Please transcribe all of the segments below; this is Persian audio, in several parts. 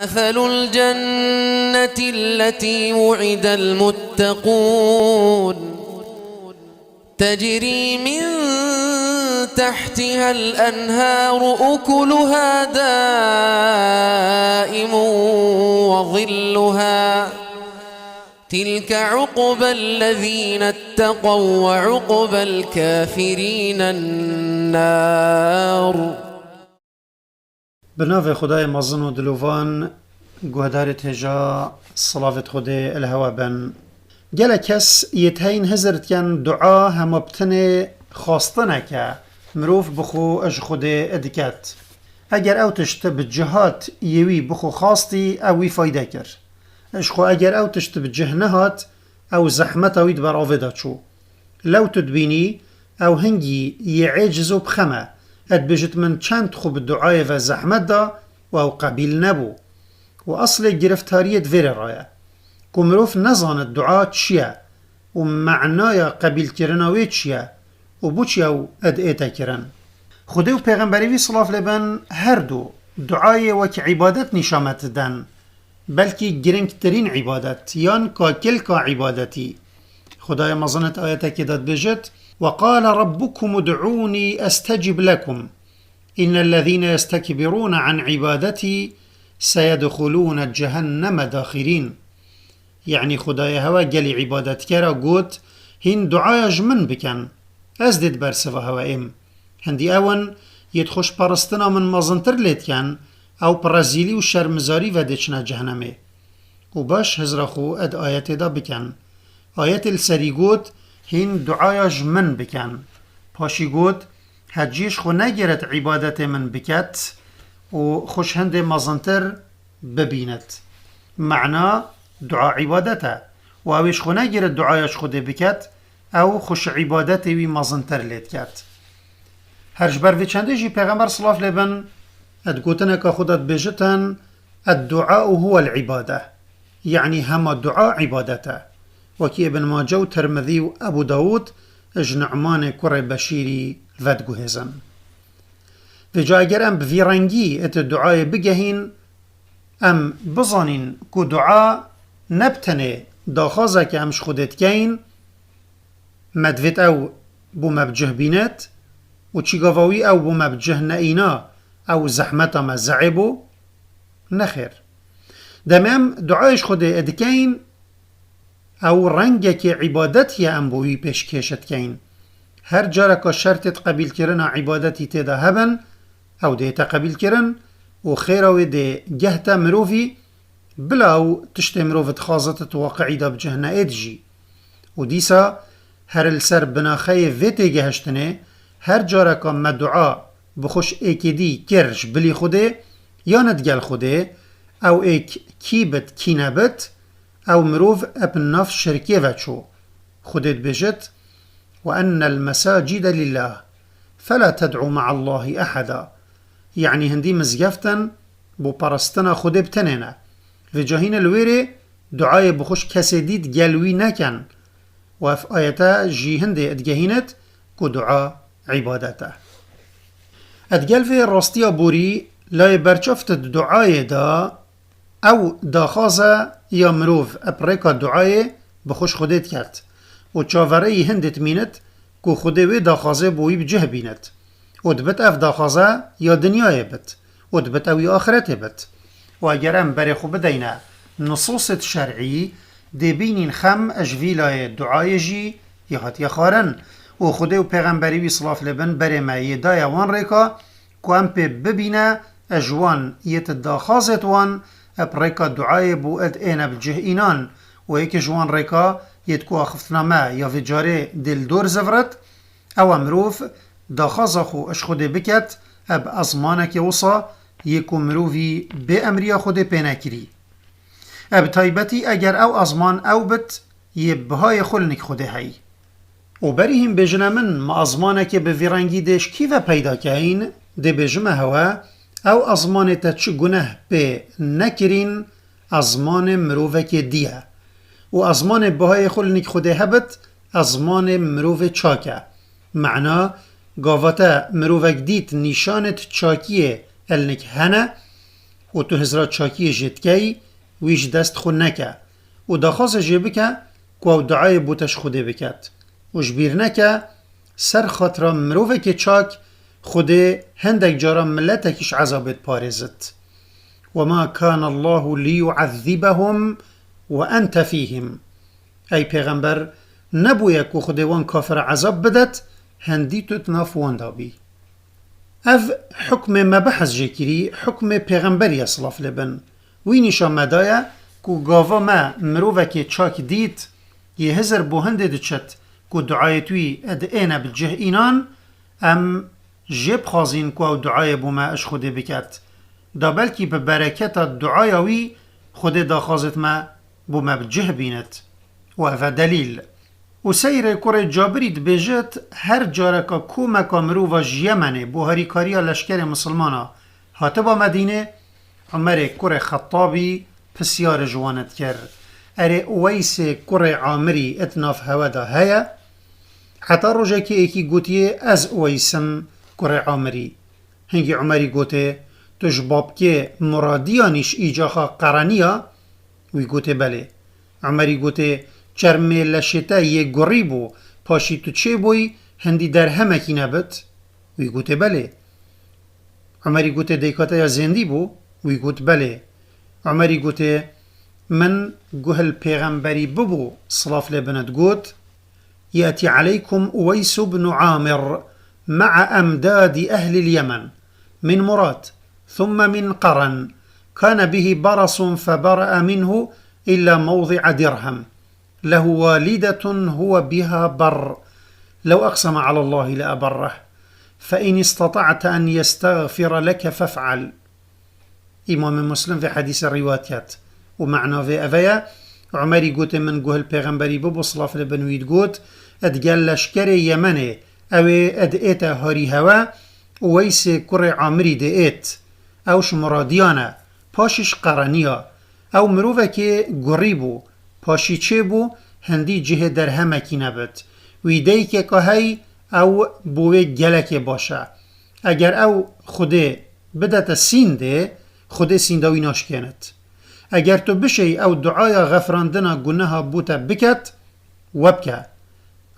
مثل الجنة التي وعد المتقون تجري من تحتها الأنهار أكلها دائم وظلها تلك عقبى الذين اتقوا وعقبى الكافرين النار. بناف خدای مزن و دلوان گهدارت هجا صلافت خدای الهوا بن گل کس یتهین هزرت کن دعا هم ابتنه خواستنه که مروف بخو اج خدای ادکت اگر او تشت بجهات یوی بخو خواستی اوی فایده کر اش خو اگر او تشت بجه نهات او زحمت اوید بر آویده چو لو تدبینی او هنگی یعجزو بخمه اد بجت من چند خوب دعای و زحمت دا و او قبیل نبو و اصل گرفتاریت ویر رایه کمروف نزاند دعا چیه و معنای قبیل کرناوی چیه و بو چیه و اد ایتا کرن خودی و پیغمبری وی صلاف لبن هر دو دعای وک عبادت نشامت دن بلکی گرنگترین عبادت یان کاکل کا عبادتی خدای مزنت آیتا که داد بجت وقال ربكم ادعوني استجب لكم ان الذين يستكبرون عن عبادتي سيدخلون جهنم داخرين يعني خدای هوا گلی عبادت کرا گوت هین دعایش من بکن از دید برسوا هوا ام هندی اون ید خوش پرستنا من مزنتر لید کن او پرزیلی و شرمزاری و دچنا جهنمه و باش هزرخو اد آیت دا بکن آیت السری گوت هین دعایش من بکن پاشی گوت هجیش خو نگیرت عبادت من بکت و خوش هند مزنتر ببینت معنا دعا عبادته و اویش خو نگیرت دعایش خود بکت او خوش عبادت وی مزنتر لید کت هرج بر وی چنده جی پیغمبر صلاف لبن اد گوتنه که خودت بجتن الدعاء هو العباده يعني هما دعاء عبادته وكي ابن ماجه و ترمذي و ابو داود اج نعمان كره بشيري ودگو هزن و جا اگر ام بفيرنگي ات دعاء بگهين ام بزانين كو دعاء نبتنه داخازه که امش خودت كين مدوت او بو مبجه بينت و چيگاواوي او بو مبجه نئينا او زحمتا مزعبو نخير دمام دعايش خود ادكين او رنگك عبادتي ام بوي پیشکشت کین هر جاره که شرطت قبیل کرن عبادتی تیدا هبن او دیتا قبیل کرن و خیراوی دی گهتا مروفی بلاو تشت مروفت خازتت واقعی دا بجهنه ادجی و دیسا هر السر بناخی ویتی گهشتنه هر جاره که مدعا بخوش ایکی کرش بلی خوده یا ندگل خوده او ایک کیبت کی نبت او مروف اب ناف شركه وچو خودت بجت وأن المساجد لله فلا تدعو مع الله أحدا يعني هندي مزگفتن بو پرستنا خود بتنينه و جاهين الويري دعاي بخوش کسی دید گلوی نکن و اف آياتا جي هندي ادگهينت كو دعا عبادته ادگل في راستيا بوري لا برچفت دعاي دا او داخازه یا مروف اپریکا دعای بخوش خودت کرد و چاوره هندت مینت که خوده وی داخازه بوی بجه بیند و دبت اف داخازه یا دنیای بت و دبت اوی آخرت بت و اگرم بری خوب بدینه نصوص شرعی دی بینین خم اجویلای دعای جی یا حتی خارن و خوده و پیغمبری وی صلاف لبن بری مایی دای وان ریکا که هم پی ببینه اجوان یت داخازت وان اپریکا دعای بو اد اینا بجه اینان و ایک جوان ریکا یدکو اخفتنا ما یا ویجاره دل دور زفرت او مروف داخازا خو اش خوده بکت اب ازمانک وصا یکو مروفی به امریا خوده پینکری اب تایبتی اگر او ازمان او بت یبهای خلنک خوده هی و بری هم بجنه من ما ازمانک به ویرنگی دش کی و پیدا کهین ده بجمه هوا او ازمان تا چه گناه به نکرین ازمان مروفه که دیه و ازمان بهای خلنک خوده هبت ازمان مروفه چاکه معنا گاواتا مروفه دیت نیشانت چاکیه النک هنه و تو هزرا چاکی جدکی ویش دست خود نکه و داخواست جه بکه که او دعای بوتش خوده بکد و جبیر نکه سر خاطر مروفه که چاک خوده هندک جارا ملتکیش عذابت پارزت وما كان الله ليعذبهم وأنت فيهم أي پیغمبر نبویه که خداوند کافر عذاب بدت هندی تو تناف واندا بی اف حکم مبحث جکری حکم پیغمبری اصلاف لبن وی نشان مدایه که گاوا ما مروفه که چاک دید یه هزر بو هنده دچت که دعایتوی ادعینا بالجه اینان ام جب خازین که او دعای بو ما اش خوده بکت دا بلکی به برکت دعایوی خود دا خازت ما بو ما بالجه بیند و افا دلیل و سیر کره جابرید بجت هر جارکا کو مکامرو و جیمنه بو هریکاریا لشکر مسلمانا هاته با مدینه عمر کره خطابی پسیار جوانت کرد اره اویس کره عامری اتناف هودا هیا حتی روژه که ایکی گوتیه از اویسم کره عامری هنگی عمری گوته تو جباب که مرادیانیش ایجاخا قرانیا وی گوته بله عمری گوته چرمه لشته یه گری بو پاشی تو چه بوی هندی در همه کی نبت وی گوته بله عمری گوته دیکاته یا زندی بو وی گوت بله عمری گوته من گوهل پیغمبری ببو صلاف لبنت گوت يأتي عليكم أويس بن عامر مع أمداد أهل اليمن من مراد ثم من قرن كان به برص فبرأ منه إلا موضع درهم له والدة هو بها بر لو أقسم على الله لأبره فإن استطعت أن يستغفر لك فافعل إمام مسلم في حديث الروايات ومعنى في أفيا عمري قوت من قوه البيغمبري ببو صلاف لبنويد قوت ادقال لشكر يمني او ادئت هاري هوا ويس كر عامري دئت اوش مراديانا پاشش قرانيا او مروفه که گریبو پاشی چه بو هندی جه در همه کی نبت ویدهی که که او بوه گلک باشه اگر او خوده بدت سینده خوده سیندوی ناشکنت اگر تو بشی او دعای غفراندنا گناها بوتا بکت وبکه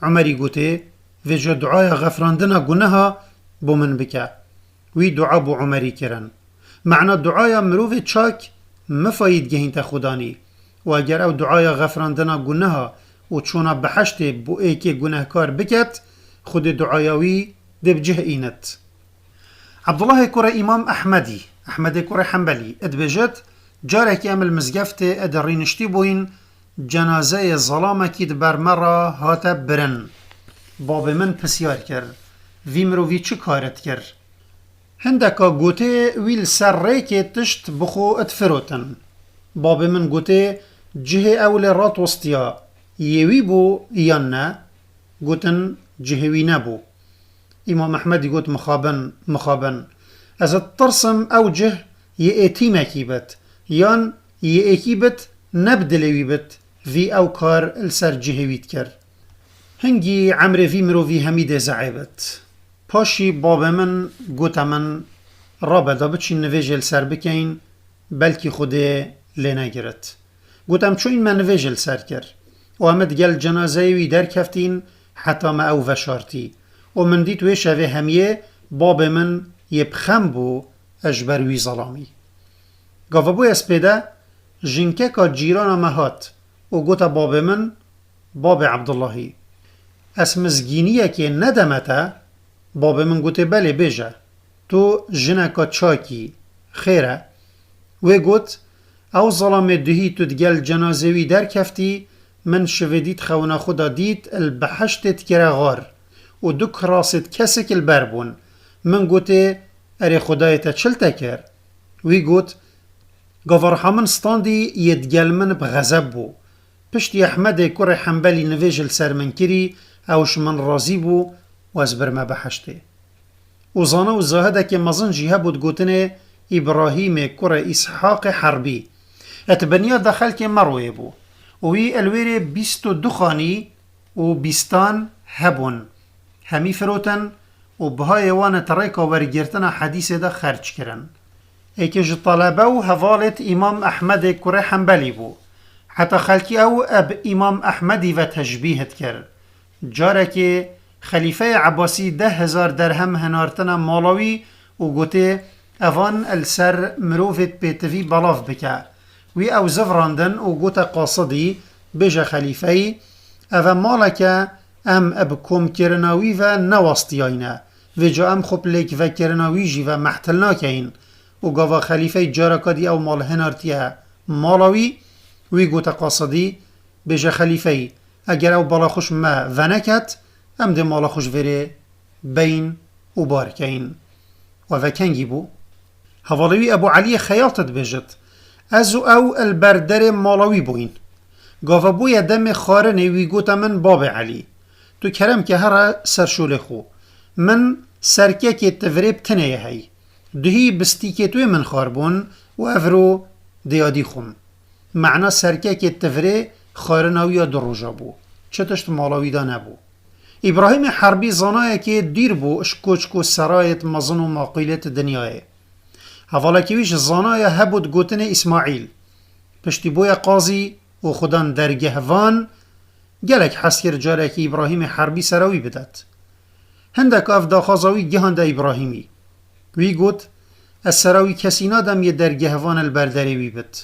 عمری گوته وجه دعای غفراندنا گناها بو من بکه وی دعا بو عمری کرن معنی دعای مروف چاک مفاید گهین تا خدانی و اگر او دعای غفراندنا گناها و چونا بحشت بو ای که گناهکار بکت خود دعایوی دبجه اینت عبدالله کره امام احمد کره حنبلی ادبجت جاره که امل مزگفت ادرینشتی بوین جنازه ظلامه که بر مرا هاته برن باب من پسیار کرد وی مروی چه کارت کرد هندکا گوته ویل سر ری که تشت بخو اتفروتن باب من گوته جه اول رات وستیا یوی بو یا نه گوتن جهوی نبو امام احمد گوت مخابن از الترسم او جه یه ایتیمه کی بت یان یه ایکی بت نبدلوی بت وی او کار السر جهویت کرد هنگی عمر وی مروی همید زعیبت پاشی باب من گوت من رابطه بچین نویجل سر بکین بلکی خوده لنگرت گوتم چون من نویجل سر کرد و امد گل جنازه وی در کفتین حتی ما او وشارتی و من دیت وی شوه همیه باب من یبخم بو اجبر وی ظلامی گاوه بو اسپیده جنکه که جیران مهات و گوتا باب من باب عبداللهی اسمزگینیه که ندمته باب من گوته بله بیجه تو جنکا چاکی خیره و گوت او ظلام دهی تو دگل جنازوی در کفتی من شودیت خونا خدا دید البحشتت کرا غار و دو کراست کسک البربون من گوته اره خدایتا چلتا کر وی گوت گوار همون ستاندی یدگل من بغضب بو پشتی احمد کره حنبلی نویجل سر من کری اوش من راضی بو و از برما بحشته و زانه و زاهده که مزن جیه بود گوتنه ابراهیم کره اسحاق حربی اتبنیا داخل که مروه بو وی الویر 22 خانی و 20 هبون همی فروتن و بهای وان تریکا ورگرتن حدیث دا خرج کرن ایکج طلبه و هوالت امام احمد کره حنبلی بو حتی خلکی او اب امام احمدی و تشبیهت کرد جاره که خلیفه عباسی 10,000 درهم هنارتنا مالوی و گوته اوان السر مروفت پیتوی بلاف بکه وی او زفراندن و گوته قاصدی بجه خلیفه او مالکه ام اب کم کرناوی و نواستیاینه و جا ام خوب لیک و کرناوی جی و محتلنا که این و گاوا خلیفه جارکادی او مال هنارتیه مالوی وی گوته قاصدی بجه خلیفه اگر او بالا خوش ما و نکت ام ده مالا خوش وره بین و بارکین و کنگی بو حوالوی ابو علی خیالتت بجد ازو او البردر مالوی بوین گاوا بوی دم خارنه وی گوتا من باب علی تو کرم که هر سرشول خو من سرکه که تفریب تنه هی دهی بستی که توی من خاربون و افرو دیادی خوم معنا سرکه که تفری خارناوی یا دروجا بو چتشت مالوی دا نبو ابراهیم حربی زانایه که دیر بو اشکوچکو سرایت مزن و ماقیلت دنیای حوالا کیویش زانایه هبود گوتن اسماعیل پشتی بوی قاضی و خودان درگهوان گلک حسکر جاره که ابراهیم حربی سراوی بدد هندک اف داخازاوی گهان دا ابراهیمی وی گوت از سراوی کسی نادم یه درگهوان البردری وی بد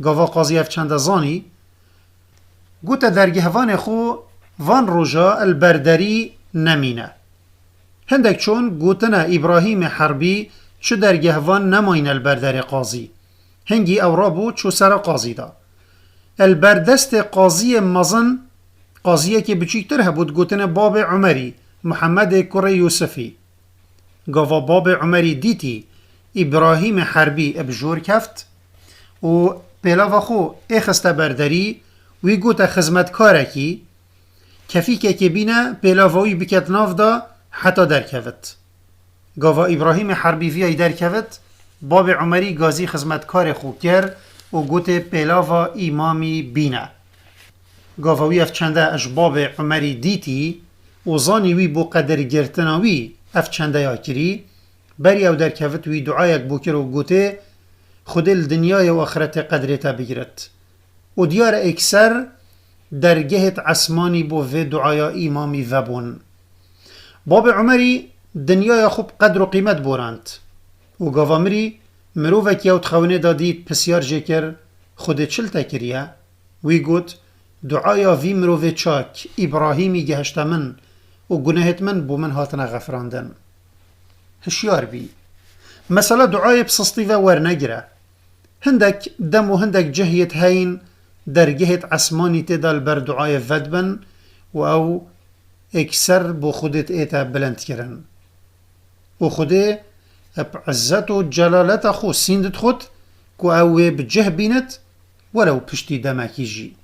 گاوا قاضی اف چند زانی گوت درگهوان خو وان روژا البردری نمینه هندک چون گوتنا ابراهیم حربی چو درگهوان نماین البردر قاضی هنگی اورابو چو سر قاضی دا البردست قاضی مزن قاضیه که بچیکتر هبود گوتنا باب عمری محمد کره یوسفی گاوا باب عمری دیتی ابراهیم حربی ابجور کفت و پیلاو خو اخست بردری وی گوت خزمتکاره کی کفی که بینه پیلاوی بکت ناف دا حتی درکوت گاوا ابراهیم حربی وی درکوت باب عمری گازی خزمتکار خوب کرد و گوت پیلاوا امامی بینه گاواوی اف چنده اش باب عمری دیتی و زانی وی بو قدر گرتناوی اف چنده یا کری بری او درکوت وی دعایک بو کر و گوته خود الدنیای و آخرت قدرتا بگیرد و دیار اکثر درگهت عسمانی بو و دعایا امامی وبون باب عمری دنیای خوب قدر و قیمت بورند و گاوامری مروفک یاوت خوانه دادید پسیار جکر خود چل تکریه وی گوت دعایا وی مروف چاک ابراهیمی گهشت من و گناهت من بو من هاتنا غفراندن هشیار بی مثلا دعای بسستی و ورنگره هندک دم و هندک جهیت هین درگهت عسمانی تدال بر دعای ودبن و او اکثر بو خودت ایتا بلند کرن و خوده بعزت و جلالت خو سیندت خود که او بجه بینت ولو پشتی دمکی جی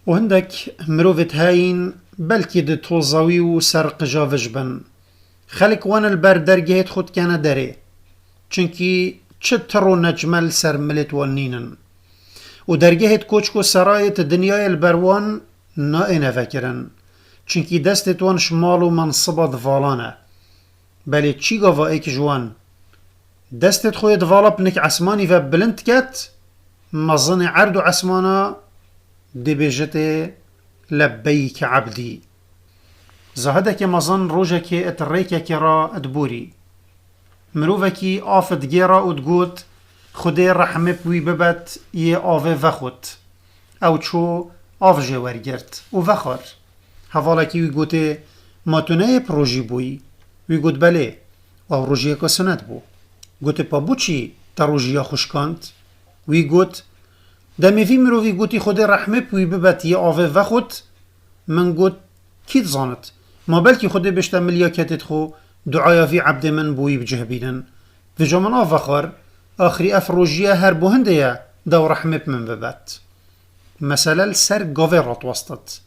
و هندک مروفت هاین بلکی ده توزاوی و سرق جاوش بن خلق وان البر درگهت خود کنه داره چنکی چتر و نجمل سرملت والنینن و درگهت کوچکو سرایت دنیای البروان نائنه فکرن چنکی دستت وان شمال و منصبه دفالانه بله چی گاوا ایک جوان دستت خوی دفالا بنک عسمانی و بلند کت مزن عرض و عسمانا دی بیجت لبیک عبدی زهده که مزن روژه که اتریکه که را ادبوری مروفه که آفت گیرا ادگوت خودی رحمه بوی ببت یه آوه وخود او چو آف جوار گرد و وخار حوالا که وی گوته ما تونه پروژی بوی وی گوت بله و روژیه که سنت بو گوته پا بو چی تا روژیه خوشکاند وی گوت دمی وی مروفی گوتی خودی رحمه بوی ببت یه آوه وخود من گوت کیت زانت ما بلکی خودی بشتا ملیاکتت خو دعایا فی عبد من بوی بجه بینن و جامن آف وخار آخری افروجیه هر بوهنده دو رحمه من ببت مثلا سر گاوه رات وسطت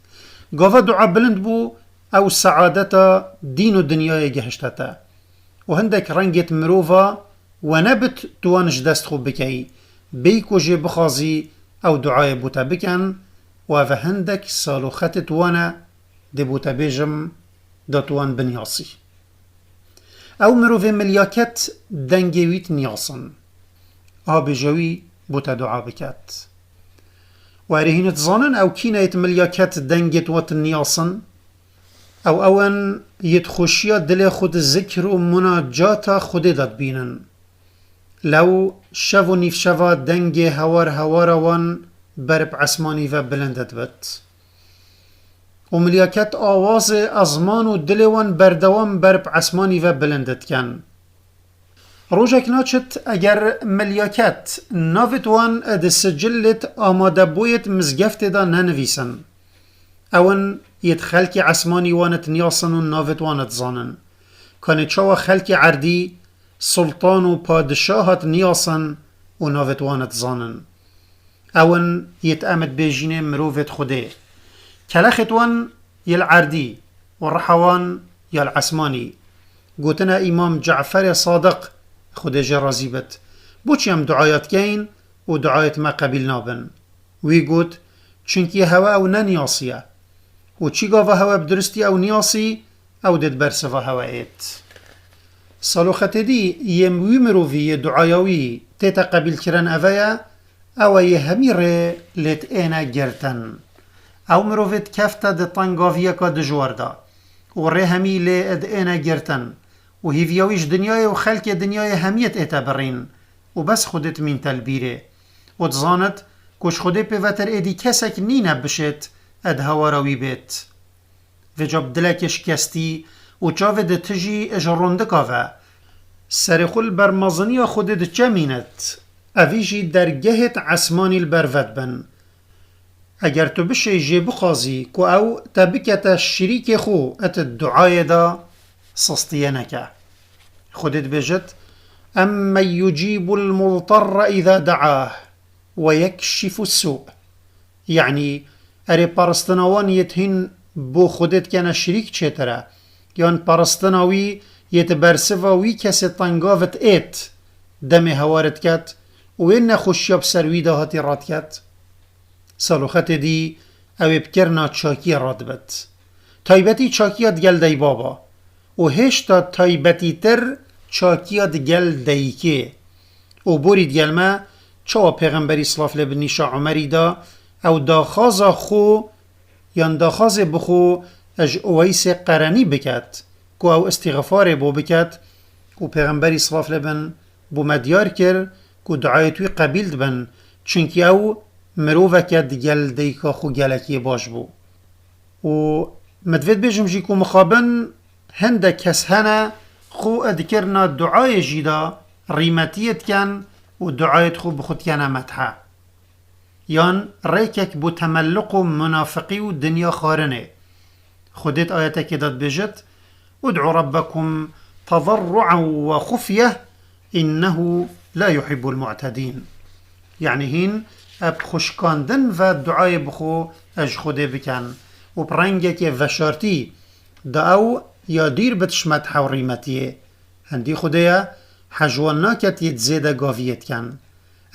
گاوه دعا بلند بو او سعادتا دین و دنیای گهشتتا و هندک رنگت مروفا و نبت توانش دست خوب بکی بیکو جه بخازی او دعای بوتا بکن و هندک سالو خط توانا دی بوتا بیجم دا توان بنیاسی او مروف ملیاکت دنگویت نیاسن آب جوی بوتا دعا بکات و ارهینت زانن او کینایت ملیاکت دنگت وات نیاسن او اون يتخشيا دل خود ذكر و مناجاتا خود داد بینن لو شو نیف شوا دنگ هوار وان برب عسمانی و بلندت بد و ملیاکت آواز ازمان و دل وان بردوام برب عسمانی و بلندت کن روژک ناچت اگر ملیاکت نافت وان اد سجلت آماده بویت مزگفت دا ننویسن اون يت خلق عسماني وانت نياسن و نافت وانت زانن كان چاو خلق عردي سلطان و پادشاهت نياسن و نافت وانت زانن اون يت امد بيجين مروفت خوده كلاخت وان يل عردي و رحوان يل عسماني قوتنا امام جعفر صادق خوده جرازي بت بوچ يم دعايات كين و دعايات ما قبيل نابن وي قوت چنكي هوا او ننياسيه و چی گاوه هوا بدرستی او نیاسی او دید برسوا هوا ایت صالوخت دی یموی مروفی دعایوی تیتا قبیل کرن اویا او یه همیر لیت اینا گرتن او مروفیت کفتا دی تنگاویه که دجوار دا و ری همی لید اینا گرتن و هیویاویش دنیای و خلق دنیای همیت ایتا برین و بس خودت من تلبیره و تزانت کش خوده پیوتر ایدی کسک نینه بشت اد هواروی بیت و جاب دلکش کستی و چاوه ده تجی اجرونده کاوه سرخول برمازنی خود ده چمینت اویجی درگهت عسمانی البرود بن اگر تو بشه جی بخازی که او تبکت شریک خو ات دعای دا سستیه نکه خودت بجت اما یجیب المضطر اذا دعاه ويكشف السوء يعني اره پرستناوان یتهین بو خودت کنه شریک چتره یان پرستناوی یت برسواوی کسی تنگاوت ایت دم هوارت کت و این خوشیاب سروی دهاتی راد کت سالوخت دی او بکرنا چاکی راد بد تایبتی چاکیات گل دی بابا و هشتا تایبتی تر چاکیات گل دی که و بورید گلمه چاوا پیغمبری صلاف لبنی شا عمری دا او داخاز خو یان داخاز بخو اج اویس قرنی بکت که او استغفار بو بکت و پیغمبری صلاف لبن بو مدیار کر که دعایتوی قبیلد بن چنکی او مروفکت گل دیکا خو گلکی باش بو و مدوید بیجم جی که مخابن هنده کس هنه خو ادکرنا دعای جیدا ریمتیت کن و دعایت خو بخود کنه مدحه یان ریکک بو تملق و منافقی و دنیا خارنه خودت آیتا که داد بجت ادعو ربکم تضرعا و خفیه انه لا يحب المعتدین یعنی هین اب خوشکاندن و دعای بخو اج خوده بکن و پرنگه که وشارتی دا او یا دیر بتشمت حوریمتیه هندی خوده حجوان ناکت ید زیده گاویت کن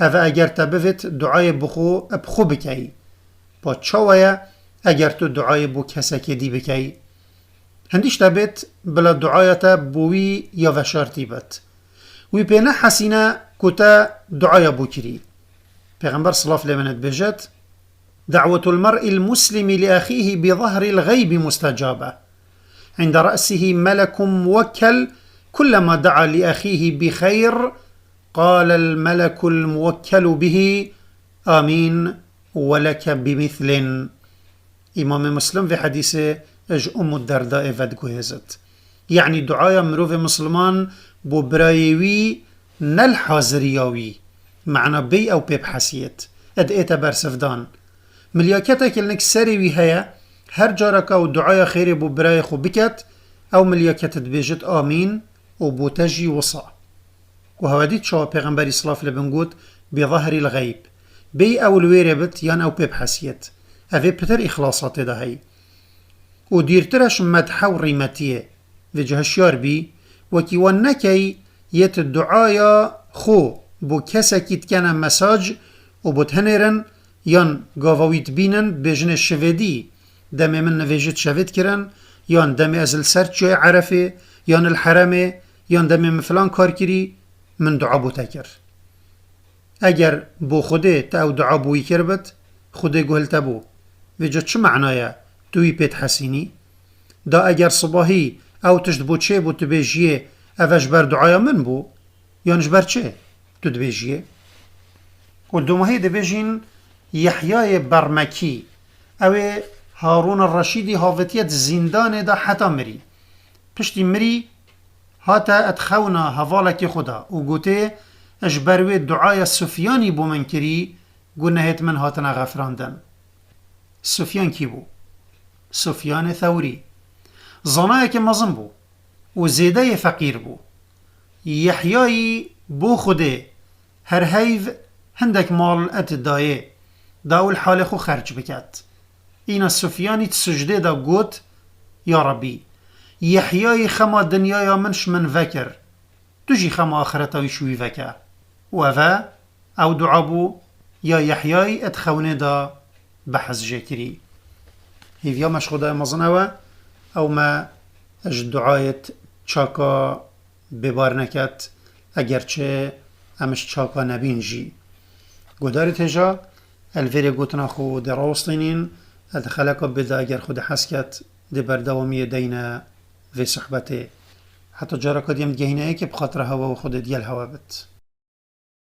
او اگر تبوید دعای بخو بکی با چاوه اگر تو دعای بو کسکی دی بکی هندیش تبید بلا دعایتا بوی یا وشارتی بد وی پینه حسینه کتا دعای بو کری پیغمبر صلی الله علیه و بجد دعوة المرء المسلم لأخيه بظهر الغيب مستجابة عند رأسه ملك موكل كلما دعا لأخيه بخير قال الملك الموكل به آمين ولك بمثل امام مسلم في حديث اج ام الدرداء ودگوهزت يعني دعايا مروف مسلمان بو برايوي نل حاضرياوي معنى بي او بيب حسيت اد ايتا برسفدان ملياكتك النك سريوي هيا هر جارك او دعايا خيري بو براي خو بكت او ملياكتت بيجت آمين و بو تجي وصا وهو دي تشوى پیغمبری صلاة لبنگوت بظهر الغيب بي او الويربت يان او بيب حسيت اوه بتر اخلاصات ده هي و ديرترش مدحة و ريمتيه وجه شيار بي وكي ونكي يت الدعايا خو بو كساكي تكنا مساج و بو تهنرن يان غاوويت بينن بجن الشفيدي دمي من نفيجت شفيد كرن يان دمي ازل سرچو عرفه يان الحرمه یان دمی من فلان کار کری من دعا بو تکر اگر بو خوده تا او دعا بوی کربت خوده گهل تبو و جا چه معنایه توی پیت حسینی دا اگر صباحی او تشت بو چه بو تبیجیه اوش بر دعای من بو یانش بر چه تو تبیجیه و دومهی دبیجین یحیای برمکی او هارون الرشیدی هاوتیت زندان دا حتا مری پشتی مری هاتا اتخونا هوالکی خدا و گوته اش بروی دعای سفیانی بو من کری گنهت من هاتنا غفراندن سفیان کی بو؟ سفیان ثوری زنای که مزن بو و زیده فقیر بو یحیای بو خوده هر هیو هندک مال ات دایه داول حال خو خرج بکد اینا سفیانی تسجده دا گوت یا ربی یحیای خما دنیای منش من وکر تجی خما آخرتاوی شوی وکر و او دعا بو یا یحیای اتخونه دا بحث جکری هیویا مش خدای مزنوه او ما اج دعایت چاکا ببار نکد اگرچه امش چاکا نبین جی گوداری تجا الویر گوتنا خو در راستینین ادخلکا بده اگر خود حسکت ده بردوامی دینه و صحبته حتی جارا کدیم گهینه که بخاطر هوا و خود دیل هوا بد